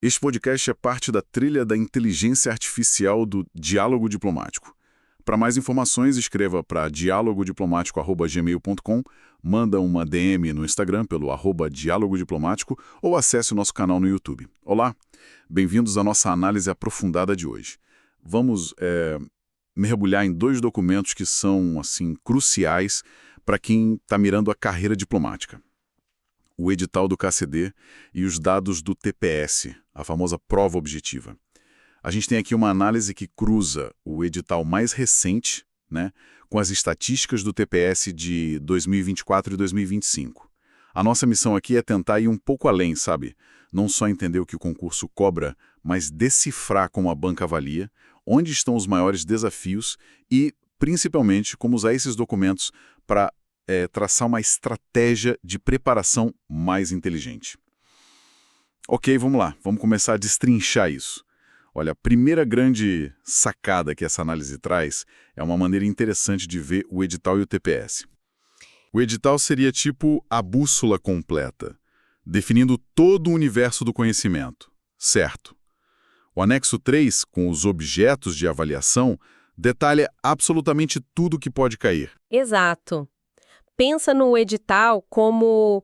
Este podcast é parte da trilha da inteligência artificial do Diálogo Diplomático. Para mais informações, escreva para dialogodiplomático@gmail.com, manda uma DM no Instagram pelo @dialogodiplomático ou acesse o nosso canal no YouTube. Olá, bem-vindos à nossa análise aprofundada de hoje. Vamos mergulhar em dois documentos que são assim cruciais para quem está mirando a carreira diplomática. O edital do KCD e os dados do TPS, a famosa prova objetiva. A gente tem aqui uma análise que cruza o edital mais recente, né, com as estatísticas do TPS de 2024 e 2025. A nossa missão aqui é tentar ir um pouco além, sabe? Não só entender o que o concurso cobra, mas decifrar como a banca avalia, onde estão os maiores desafios e, principalmente, como usar esses documentos para traçar uma estratégia de preparação mais inteligente. Ok, vamos lá, vamos começar a destrinchar isso. Olha, a primeira grande sacada que essa análise traz é uma maneira interessante de ver o edital e o TPS. O edital seria tipo a bússola completa, definindo todo o universo do conhecimento, certo? O anexo 3, com os objetos de avaliação, detalha absolutamente tudo que pode cair. Exato. Pensa no edital como,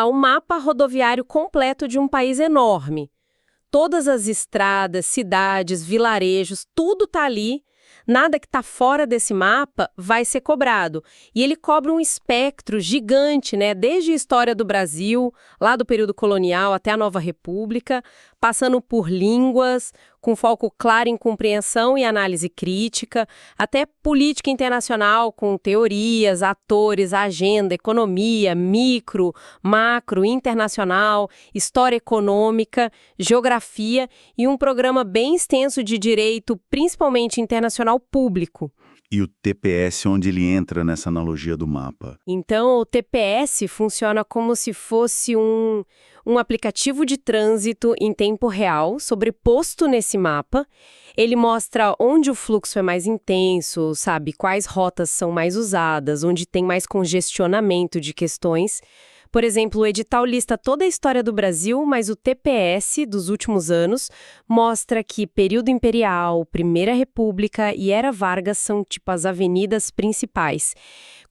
um mapa rodoviário completo de um país enorme. Todas as estradas, cidades, vilarejos, tudo está ali. Nada que está fora desse mapa vai ser cobrado. E ele cobra um espectro gigante, né? Desde a história do Brasil, lá do período colonial até a Nova República, passando por línguas, com foco claro em compreensão e análise crítica, até política internacional, com teorias, atores, agenda, economia, micro, macro, internacional, história econômica, geografia e um programa bem extenso de direito, principalmente internacional público. E o TPS, onde ele entra nessa analogia do mapa? Então, o TPS funciona como se fosse um aplicativo de trânsito em tempo real, sobreposto nesse mapa. Ele mostra onde o fluxo é mais intenso, sabe? Quais rotas são mais usadas, onde tem mais congestionamento de questões. Por exemplo, o edital lista toda a história do Brasil, mas o TPS dos últimos anos mostra que período imperial, Primeira República e Era Vargas são tipo as avenidas principais.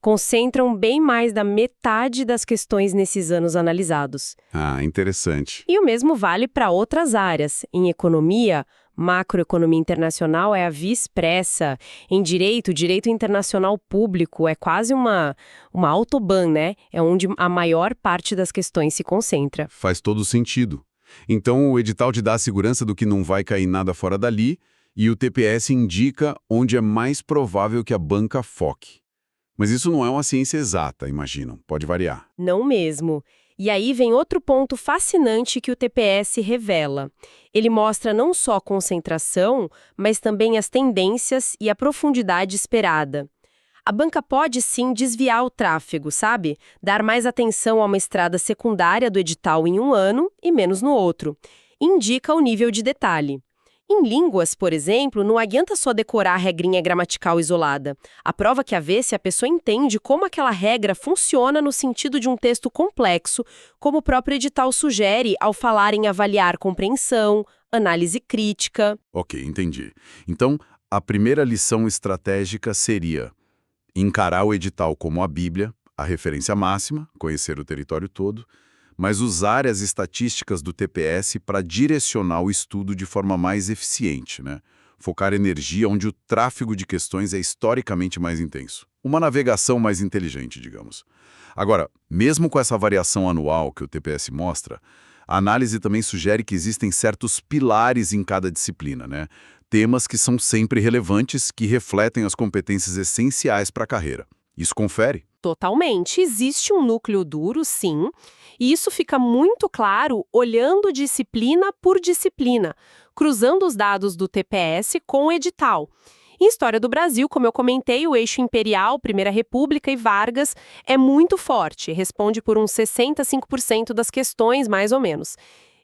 Concentram bem mais da metade das questões nesses anos analisados. Ah, interessante. E o mesmo vale para outras áreas. Em economia, macroeconomia internacional é a via expressa. Em direito internacional público é quase uma autobahn, né? É onde a maior parte das questões se concentra. Faz todo sentido. Então, o edital te dá a segurança do que não vai cair nada fora dali e o TPS indica onde é mais provável que a banca foque. Mas isso não é uma ciência exata, imaginam. Pode variar. Não mesmo. E aí vem outro ponto fascinante que o TPS revela. Ele mostra não só a concentração, mas também as tendências e a profundidade esperada. A banca pode sim desviar o tráfego, sabe? Dar mais atenção a uma estrada secundária do edital em um ano e menos no outro. Indica o nível de detalhe. Em línguas, por exemplo, não adianta só decorar a regrinha gramatical isolada. A prova que vê se a pessoa entende como aquela regra funciona no sentido de um texto complexo, como o próprio edital sugere ao falar em avaliar compreensão, análise crítica. Ok, entendi. Então, a primeira lição estratégica seria encarar o edital como a Bíblia, a referência máxima, conhecer o território todo, mas usar as estatísticas do TPS para direcionar o estudo de forma mais eficiente, né? Focar energia onde o tráfego de questões é historicamente mais intenso. Uma navegação mais inteligente, digamos. Agora, mesmo com essa variação anual que o TPS mostra, a análise também sugere que existem certos pilares em cada disciplina, né? Temas que são sempre relevantes, que refletem as competências essenciais para a carreira. Isso confere? Totalmente. Existe um núcleo duro, sim, e isso fica muito claro olhando disciplina por disciplina, cruzando os dados do TPS com o edital. Em História do Brasil, como eu comentei, o eixo imperial, Primeira República e Vargas é muito forte, responde por uns 65% das questões, mais ou menos.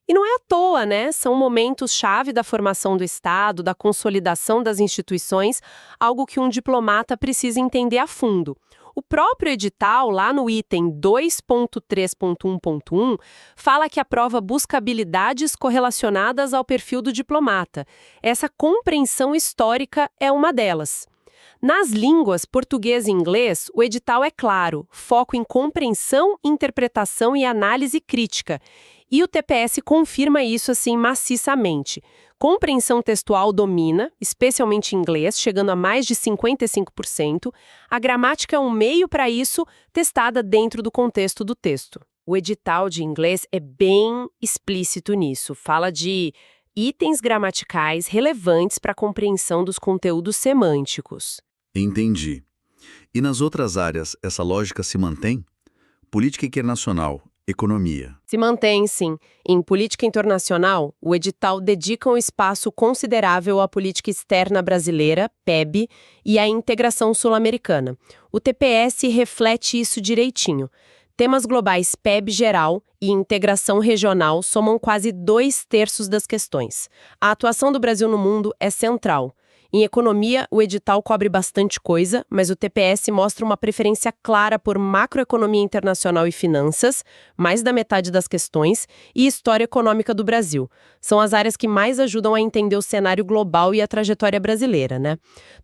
E não é à toa, né? São momentos-chave da formação do Estado, da consolidação das instituições, algo que um diplomata precisa entender a fundo. O próprio edital, lá no item 2.3.1.1, fala que a prova busca habilidades correlacionadas ao perfil do diplomata. Essa compreensão histórica é uma delas. Nas línguas português e inglês, o edital é claro, foco em compreensão, interpretação e análise crítica. E o TPS confirma isso assim maciçamente. Compreensão textual domina, especialmente em inglês, chegando a mais de 55%. A gramática é um meio para isso, testada dentro do contexto do texto. O edital de inglês é bem explícito nisso. Fala de itens gramaticais relevantes para a compreensão dos conteúdos semânticos. Entendi. E nas outras áreas, essa lógica se mantém? Política internacional, economia. Se mantém, sim. Em política internacional, o edital dedica um espaço considerável à política externa brasileira, PEB, e à integração sul-americana. O TPS reflete isso direitinho. Temas globais PEB geral e integração regional somam quase 2/3 das questões. A atuação do Brasil no mundo é central. Em economia, o edital cobre bastante coisa, mas o TPS mostra uma preferência clara por macroeconomia internacional e finanças, mais da metade das questões, e história econômica do Brasil. São as áreas que mais ajudam a entender o cenário global e a trajetória brasileira, né?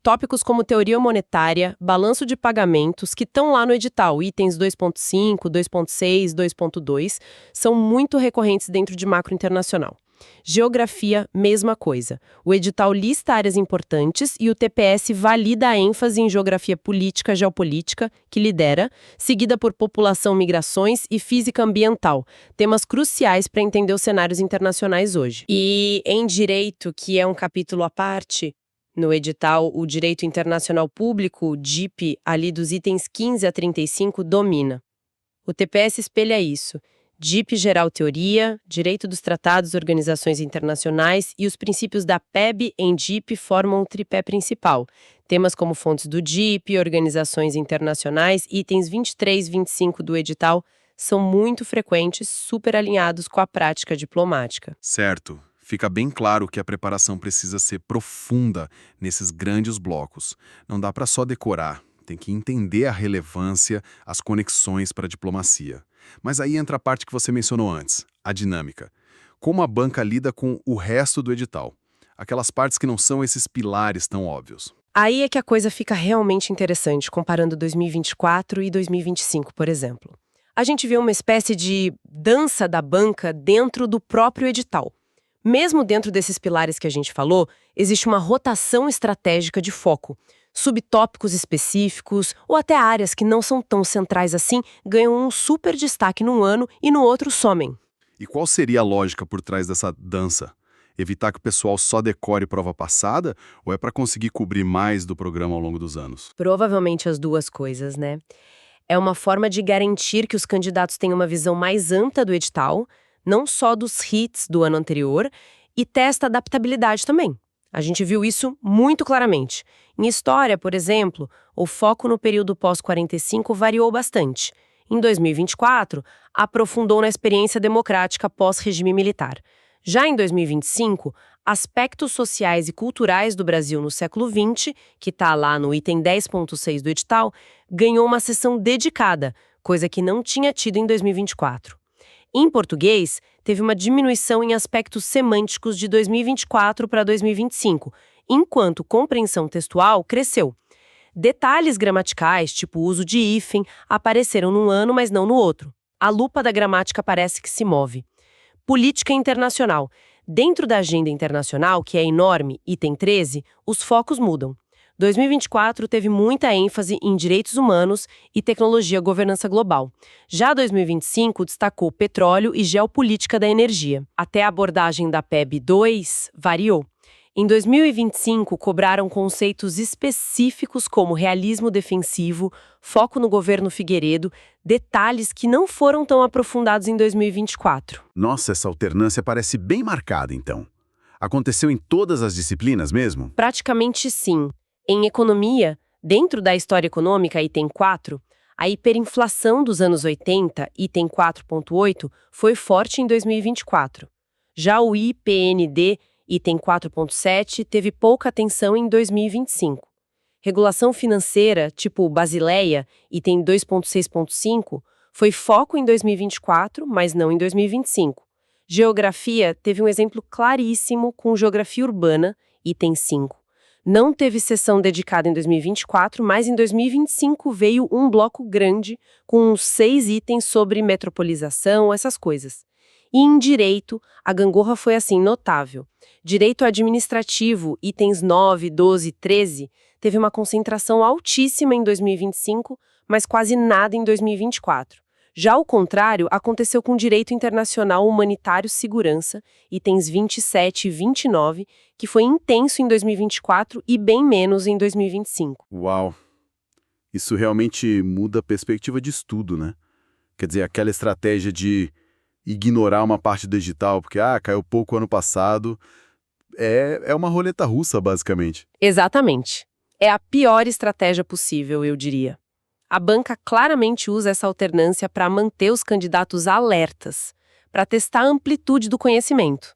Tópicos como teoria monetária, balanço de pagamentos, que estão lá no edital, itens 2.5, 2.6, 2.2, são muito recorrentes dentro de macro internacional. Geografia, mesma coisa. O edital lista áreas importantes e o TPS valida a ênfase em geografia política, geopolítica, que lidera, seguida por população, migrações e física ambiental, temas cruciais para entender os cenários internacionais hoje. E em direito, que é um capítulo à parte, no edital, o direito internacional público, o DIP, ali dos itens 15 a 35, domina. O TPS espelha isso. DIP geral teoria, direito dos tratados, organizações internacionais e os princípios da PEB em DIP formam o tripé principal. Temas como fontes do DIP, organizações internacionais, itens 23 e 25 do edital são muito frequentes, super alinhados com a prática diplomática. Certo. Fica bem claro que a preparação precisa ser profunda nesses grandes blocos. Não dá para só decorar. Tem que entender a relevância, as conexões para a diplomacia. Mas aí entra a parte que você mencionou antes, a dinâmica. Como a banca lida com o resto do edital. Aquelas partes que não são esses pilares tão óbvios. Aí é que a coisa fica realmente interessante, comparando 2024 e 2025, por exemplo. A gente vê uma espécie de dança da banca dentro do próprio edital. Mesmo dentro desses pilares que a gente falou, existe uma rotação estratégica de foco. Subtópicos específicos ou até áreas que não são tão centrais assim ganham um super destaque num ano e no outro somem. E qual seria a lógica por trás dessa dança? Evitar que o pessoal só decore prova passada ou é para conseguir cobrir mais do programa ao longo dos anos? Provavelmente as duas coisas, né? É uma forma de garantir que os candidatos tenham uma visão mais ampla do edital, não só dos hits do ano anterior, e testa adaptabilidade também. A gente viu isso muito claramente. Em história, por exemplo, o foco no período pós-45 variou bastante. Em 2024, aprofundou na experiência democrática pós-regime militar. Já em 2025, aspectos sociais e culturais do Brasil no século XX, que está lá no item 10.6 do edital, ganhou uma seção dedicada, coisa que não tinha tido em 2024. Em português, teve uma diminuição em aspectos semânticos de 2024 para 2025, enquanto compreensão textual cresceu. Detalhes gramaticais, tipo o uso de hífen, apareceram num ano, mas não no outro. A lupa da gramática parece que se move. Política internacional. Dentro da agenda internacional, que é enorme, item 13, os focos mudam. 2024 teve muita ênfase em direitos humanos e tecnologia governança global. Já 2025 destacou petróleo e geopolítica da energia. Até a abordagem da PEB 2 variou. Em 2025, cobraram conceitos específicos como realismo defensivo, foco no governo Figueiredo, detalhes que não foram tão aprofundados em 2024. Nossa, essa alternância parece bem marcada, então. Aconteceu em todas as disciplinas mesmo? Praticamente sim. Em economia, dentro da história econômica, item 4, a hiperinflação dos anos 80, item 4.8, foi forte em 2024. Já o IPND, item 4.7, teve pouca atenção em 2025. Regulação financeira, tipo Basileia, item 2.6.5, foi foco em 2024, mas não em 2025. Geografia teve um exemplo claríssimo com geografia urbana, item 5. Não teve sessão dedicada em 2024, mas em 2025 veio um bloco grande com uns 6 itens sobre metropolização, essas coisas. E em direito, a gangorra foi assim notável. Direito administrativo, itens 9, 12 e 13, teve uma concentração altíssima em 2025, mas quase nada em 2024. Já o contrário aconteceu com direito internacional humanitário segurança, itens 27 e 29, que foi intenso em 2024 e bem menos em 2025. Uau! Isso realmente muda a perspectiva de estudo, né? Quer dizer, aquela estratégia de ignorar uma parte do edital, porque caiu pouco ano passado, é uma roleta russa, basicamente. Exatamente. É a pior estratégia possível, eu diria. A banca claramente usa essa alternância para manter os candidatos alertas, para testar a amplitude do conhecimento.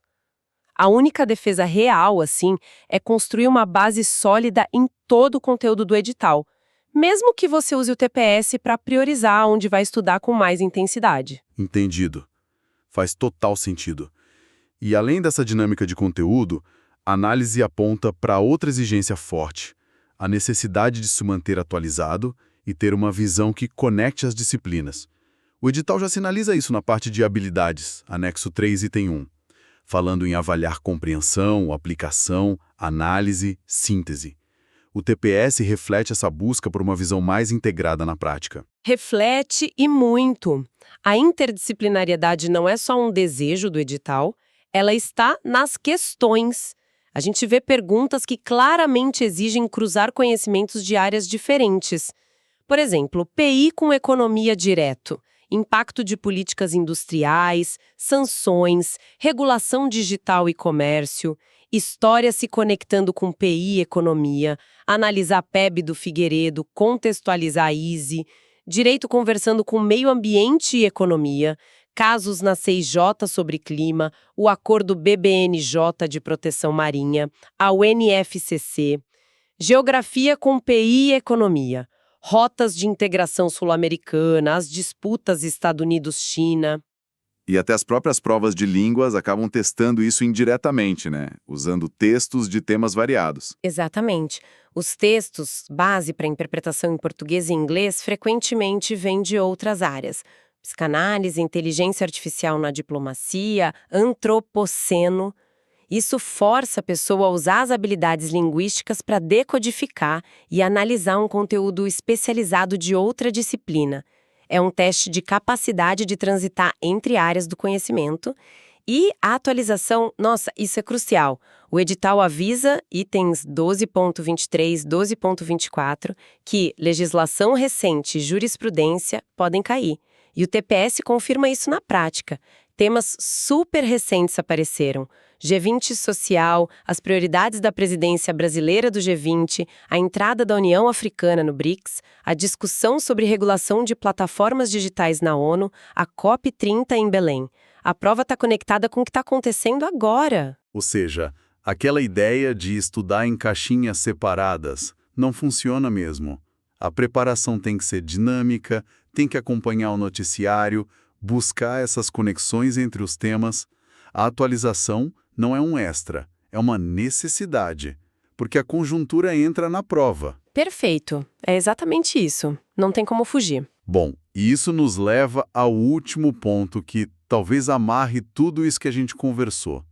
A única defesa real, assim, é construir uma base sólida em todo o conteúdo do edital, mesmo que você use o TPS para priorizar onde vai estudar com mais intensidade. Entendido. Faz total sentido. E além dessa dinâmica de conteúdo, a análise aponta para outra exigência forte, a necessidade de se manter atualizado e ter uma visão que conecte as disciplinas. O edital já sinaliza isso na parte de habilidades, anexo 3, item 1, falando em avaliar compreensão, aplicação, análise, síntese. O TPS reflete essa busca por uma visão mais integrada na prática. Reflete e muito. A interdisciplinariedade não é só um desejo do edital, ela está nas questões. A gente vê perguntas que claramente exigem cruzar conhecimentos de áreas diferentes. Por exemplo, PI com economia direto, impacto de políticas industriais, sanções, regulação digital e comércio, história se conectando com PI e economia, analisar PEB do Figueiredo, contextualizar ISE, direito conversando com meio ambiente e economia, casos na CIJ sobre clima, o acordo BBNJ de proteção marinha, a UNFCC, geografia com PI e economia, rotas de integração sul-americana, as disputas Estados Unidos-China. E até as próprias provas de línguas acabam testando isso indiretamente, né? Usando textos de temas variados. Exatamente. Os textos, base para interpretação em português e inglês, frequentemente vêm de outras áreas. Psicanálise, inteligência artificial na diplomacia, antropoceno. Isso força a pessoa a usar as habilidades linguísticas para decodificar e analisar um conteúdo especializado de outra disciplina. É um teste de capacidade de transitar entre áreas do conhecimento. E a atualização, nossa, isso é crucial. O edital avisa, itens 12.23, 12.24, que legislação recente e jurisprudência podem cair. E o TPS confirma isso na prática. Temas super recentes apareceram. G20 social, as prioridades da presidência brasileira do G20, a entrada da União Africana no BRICS, a discussão sobre regulação de plataformas digitais na ONU, a COP30 em Belém. A prova está conectada com o que está acontecendo agora. Ou seja, aquela ideia de estudar em caixinhas separadas não funciona mesmo. A preparação tem que ser dinâmica, tem que acompanhar o noticiário, buscar essas conexões entre os temas. A atualização não é um extra, é uma necessidade, porque a conjuntura entra na prova. Perfeito. É exatamente isso. Não tem como fugir. Bom, e isso nos leva ao último ponto que talvez amarre tudo isso que a gente conversou.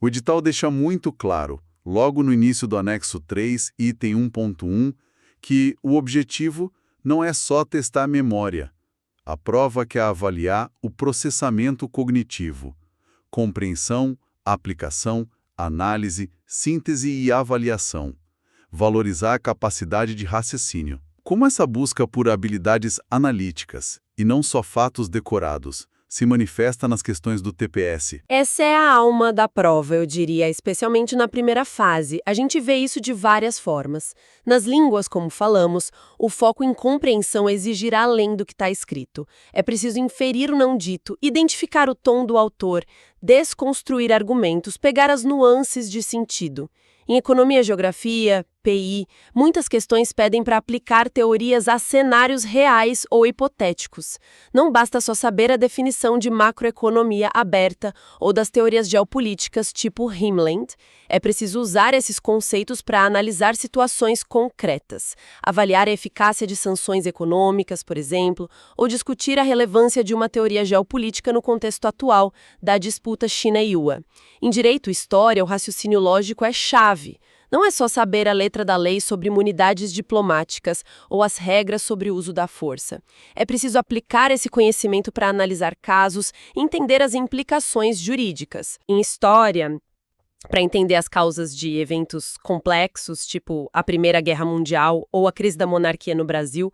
O edital deixa muito claro, logo no início do anexo 3, item 1.1, que o objetivo não é só testar a memória. A prova quer avaliar o processamento cognitivo, compreensão, aplicação, análise, síntese e avaliação. Valorizar a capacidade de raciocínio. Como essa busca por habilidades analíticas, e não só fatos decorados, se manifesta nas questões do TPS? Essa é a alma da prova, eu diria, especialmente na primeira fase. A gente vê isso de várias formas. Nas línguas, como falamos, o foco em compreensão exigirá além do que está escrito. É preciso inferir o não dito, identificar o tom do autor, desconstruir argumentos, pegar as nuances de sentido. Em economia e geografia, PI, muitas questões pedem para aplicar teorias a cenários reais ou hipotéticos. Não basta só saber a definição de macroeconomia aberta ou das teorias geopolíticas tipo Himland. É preciso usar esses conceitos para analisar situações concretas, avaliar a eficácia de sanções econômicas, por exemplo, ou discutir a relevância de uma teoria geopolítica no contexto atual da disputa China e USA. Em direito e história, o raciocínio lógico é chave. Não é só saber a letra da lei sobre imunidades diplomáticas ou as regras sobre o uso da força. É preciso aplicar esse conhecimento para analisar casos e entender as implicações jurídicas. Em história, para entender as causas de eventos complexos, tipo a Primeira Guerra Mundial ou a crise da monarquia no Brasil,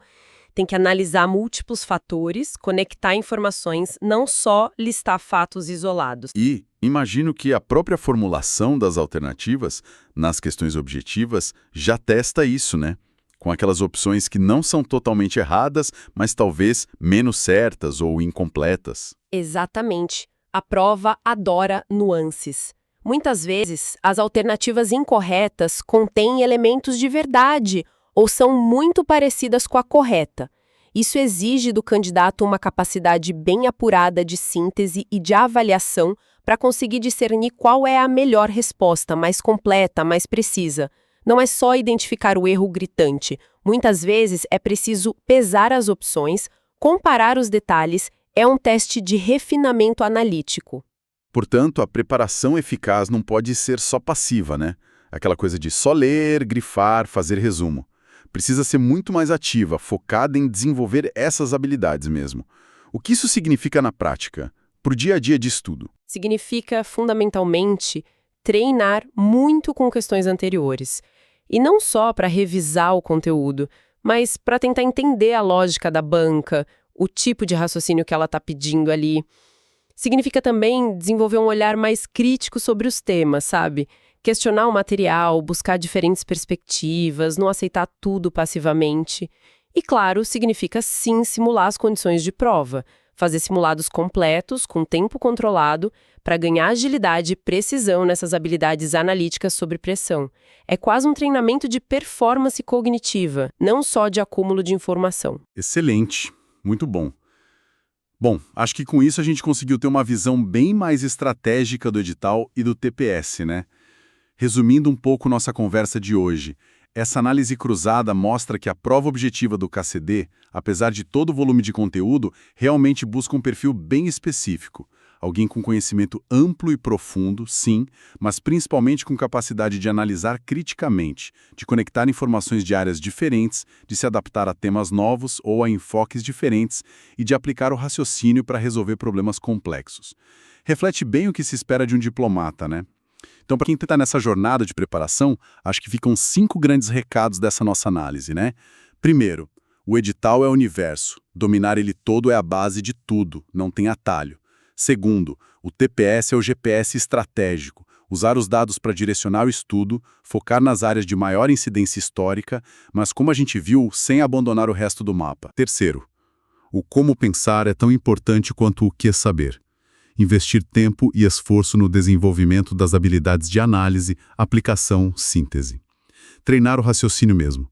tem que analisar múltiplos fatores, conectar informações, não só listar fatos isolados. E imagino que a própria formulação das alternativas nas questões objetivas já testa isso, né? Com aquelas opções que não são totalmente erradas, mas talvez menos certas ou incompletas. Exatamente. A prova adora nuances. Muitas vezes, as alternativas incorretas contêm elementos de verdade ou são muito parecidas com a correta. Isso exige do candidato uma capacidade bem apurada de síntese e de avaliação para conseguir discernir qual é a melhor resposta, mais completa, mais precisa. Não é só identificar o erro gritante. Muitas vezes é preciso pesar as opções, comparar os detalhes, é um teste de refinamento analítico. Portanto, a preparação eficaz não pode ser só passiva, né? Aquela coisa de só ler, grifar, fazer resumo. Precisa ser muito mais ativa, focada em desenvolver essas habilidades mesmo. O que isso significa na prática, para o dia a dia de estudo? Significa, fundamentalmente, treinar muito com questões anteriores. E não só para revisar o conteúdo, mas para tentar entender a lógica da banca, o tipo de raciocínio que ela está pedindo ali. Significa também desenvolver um olhar mais crítico sobre os temas, sabe? Questionar o material, buscar diferentes perspectivas, não aceitar tudo passivamente. E, claro, significa sim simular as condições de prova, fazer simulados completos, com tempo controlado, para ganhar agilidade e precisão nessas habilidades analíticas sob pressão. É quase um treinamento de performance cognitiva, não só de acúmulo de informação. Excelente, muito bom. Bom, acho que com isso a gente conseguiu ter uma visão bem mais estratégica do edital e do TPS, né? Resumindo um pouco nossa conversa de hoje, essa análise cruzada mostra que a prova objetiva do KCD, apesar de todo o volume de conteúdo, realmente busca um perfil bem específico. Alguém com conhecimento amplo e profundo, sim, mas principalmente com capacidade de analisar criticamente, de conectar informações de áreas diferentes, de se adaptar a temas novos ou a enfoques diferentes e de aplicar o raciocínio para resolver problemas complexos. Reflete bem o que se espera de um diplomata, né? Então, para quem está nessa jornada de preparação, acho que ficam 5 grandes recados dessa nossa análise, né? Primeiro, o edital é o universo. Dominar ele todo é a base de tudo, não tem atalho. Segundo, o TPS é o GPS estratégico. Usar os dados para direcionar o estudo, focar nas áreas de maior incidência histórica, mas como a gente viu, sem abandonar o resto do mapa. Terceiro, o como pensar é tão importante quanto o que saber. Investir tempo e esforço no desenvolvimento das habilidades de análise, aplicação, síntese. Treinar o raciocínio mesmo.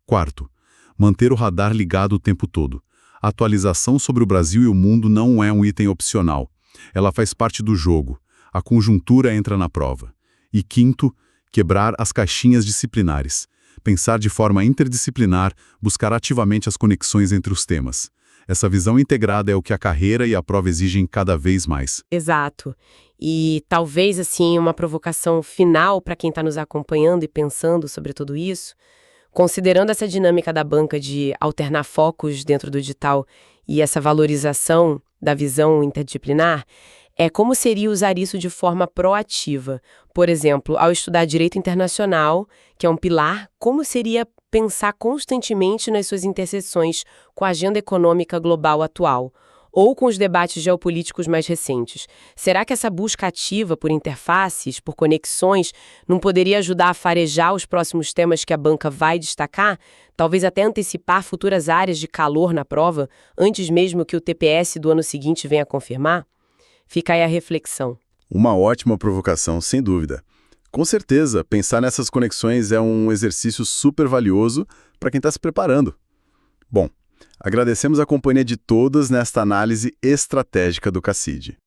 Quarto, manter o radar ligado o tempo todo. A atualização sobre o Brasil e o mundo não é um item opcional. Ela faz parte do jogo. A conjuntura entra na prova. E quinto, quebrar as caixinhas disciplinares. Pensar de forma interdisciplinar, buscar ativamente as conexões entre os temas. Essa visão integrada é o que a carreira e a prova exigem cada vez mais. Exato. E talvez, assim, uma provocação final para quem está nos acompanhando e pensando sobre tudo isso, considerando essa dinâmica da banca de alternar focos dentro do edital e essa valorização da visão interdisciplinar, é como seria usar isso de forma proativa. Por exemplo, ao estudar direito internacional, que é um pilar, como seria pensar constantemente nas suas interseções com a agenda econômica global atual? ou com os debates geopolíticos mais recentes. Será que essa busca ativa por interfaces, por conexões, não poderia ajudar a farejar os próximos temas que a banca vai destacar? Talvez até antecipar futuras áreas de calor na prova, antes mesmo que o TPS do ano seguinte venha confirmar? Fica aí a reflexão. Uma ótima provocação, sem dúvida. Com certeza, pensar nessas conexões é um exercício super valioso para quem está se preparando. Bom, agradecemos a companhia de todas nesta análise estratégica do CACID.